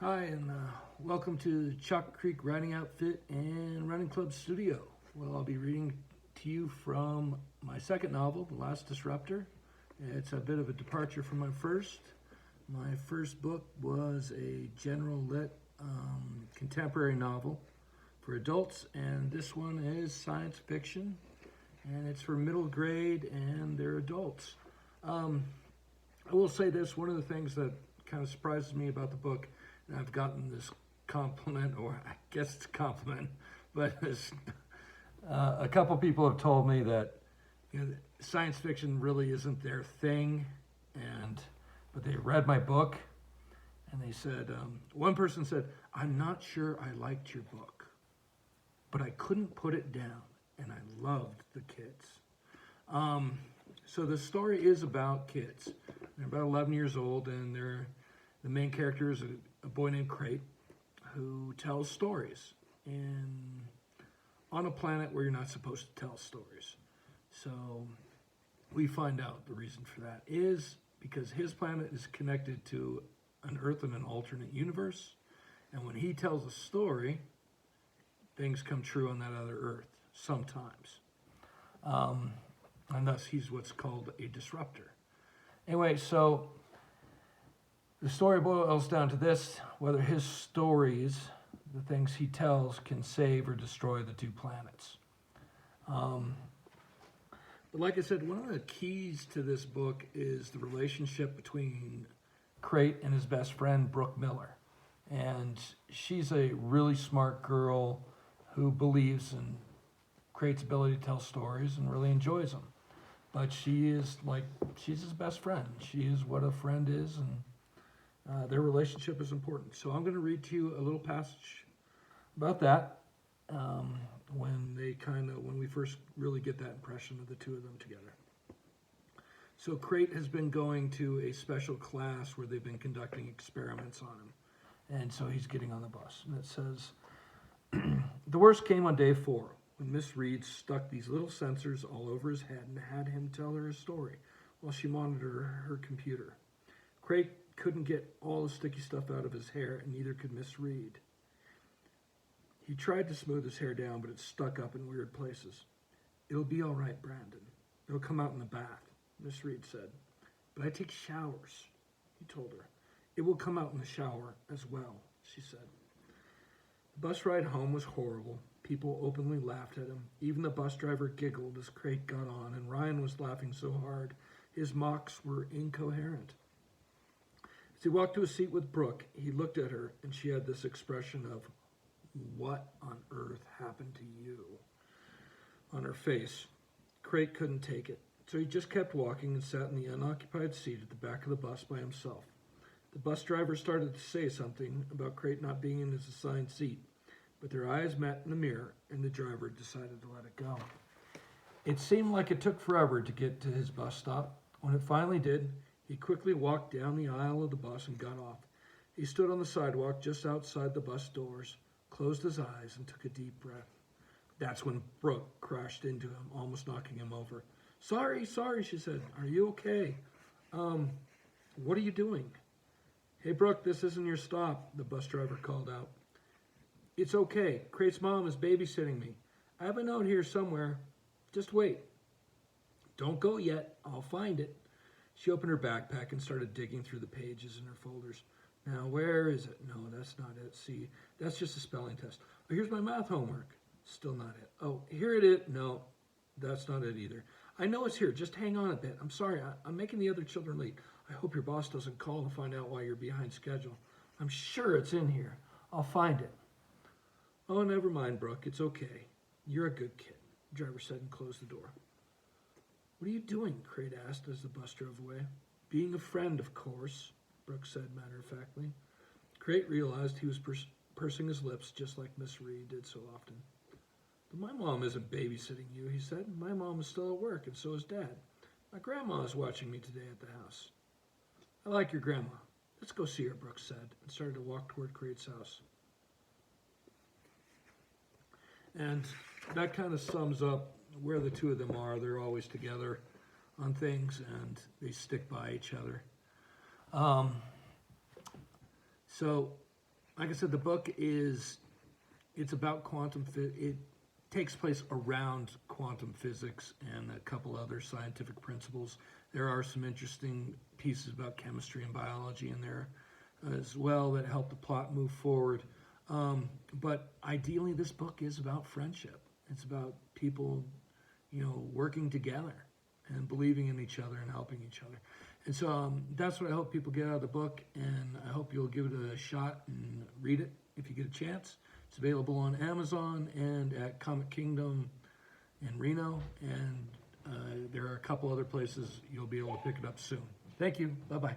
Hi, and welcome to Chalk Creek Riding Outfit and Running Club Studio. Well, I'll be reading to you from my second novel, The Last Disruptor. It's a bit of a departure from my first. My first book was a general lit contemporary novel for adults, and this one is science fiction, and it's for middle grade and they're adults. I will say this, one of the things that kind of surprises me about the book, and I've gotten this compliment, or I guess it's a compliment, but a couple people have told me that science fiction really isn't their thing, but they read my book, and they said, one person said, "I'm not sure I liked your book, but I couldn't put it down, and I loved the kids." So the story is about kids. They're about 11 years old, and the main character is a boy named Crate who tells stories on a planet where you're not supposed to tell stories. So we find out the reason for that is because his planet is connected to an Earth in an alternate universe, and when he tells a story, things come true on that other Earth sometimes. And thus he's what's called a disruptor. Anyway, so the story boils down to this: whether his stories, the things he tells, can save or destroy the two planets. But like I said, one of the keys to this book is the relationship between Crate and his best friend, Brooke Miller. And she's a really smart girl who believes in Crate's ability to tell stories and really enjoys them. But she's his best friend. She is what a friend is, and their relationship is important. So I'm going to read to you a little passage about that when we first really get that impression of the two of them together. So Crate has been going to a special class where they've been conducting experiments on him. And so he's getting on the bus. And it says, "The worst came on day 4, when Miss Reed stuck these little sensors all over his head and had him tell her a story while she monitored her computer. Crate couldn't get all the sticky stuff out of his hair, and neither could Miss Reed. He tried to smooth his hair down, but it stuck up in weird places. 'It'll be all right, Brandon. It'll come out in the bath,' Miss Reed said. 'But I take showers,' he told her. 'It will come out in the shower as well,' she said. The bus ride home was horrible. People openly laughed at him. Even the bus driver giggled as Crate got on, and Ryan was laughing so hard his mocks were incoherent. As he walked to his seat with Brooke, he looked at her, and she had this expression of, 'What on earth happened to you?' on her face. Crate couldn't take it, so he just kept walking and sat in the unoccupied seat at the back of the bus by himself. The bus driver started to say something about Crate not being in his assigned seat, but their eyes met in the mirror, and the driver decided to let it go. It seemed like it took forever to get to his bus stop. When it finally did, he quickly walked down the aisle of the bus and got off. He stood on the sidewalk just outside the bus doors, closed his eyes, and took a deep breath. That's when Brooke crashed into him, almost knocking him over. Sorry, she said. "Are you okay? What are you doing?" "Hey, Brooke, this isn't your stop," the bus driver called out. "It's okay. Crate's mom is babysitting me. I have a note here somewhere. Just wait." "Don't go yet. I'll find it." She opened her backpack and started digging through the pages in her folders. "Now, where is it? No, that's not it. See, that's just a spelling test. Oh, here's my math homework. Still not it. Oh, here it is. No, that's not it either. I know it's here. Just hang on a bit. I'm sorry. I'm making the other children late. I hope your boss doesn't call to find out why you're behind schedule. I'm sure it's in here. I'll find it." "Oh, never mind, Brooke. It's okay. You're a good kid," the driver said and closed the door. "What are you doing?" Crate asked as the bus drove away. "Being a friend, of course," Brooke said matter-of-factly. Crate realized he was pursing his lips just like Miss Reed did so often. "But my mom isn't babysitting you," he said. "My mom is still at work, and so is Dad. My grandma is watching me today at the house." "I like your grandma. Let's go see her," Brooke said, and started to walk toward Crate's house. And that kind of sums up where the two of them are. They're always together on things, and they stick by each other. So like I said, the book it's about it takes place around quantum physics and a couple other scientific principles. There are some interesting pieces about chemistry and biology in there as well that help the plot move forward. But ideally, this book is about friendship. It's about people, working together and believing in each other and helping each other. And so that's what I hope people get out of the book, and I hope you'll give it a shot and read it if you get a chance. It's available on Amazon and at Comic Kingdom in Reno, and there are a couple other places you'll be able to pick it up soon. Thank you. Bye-bye.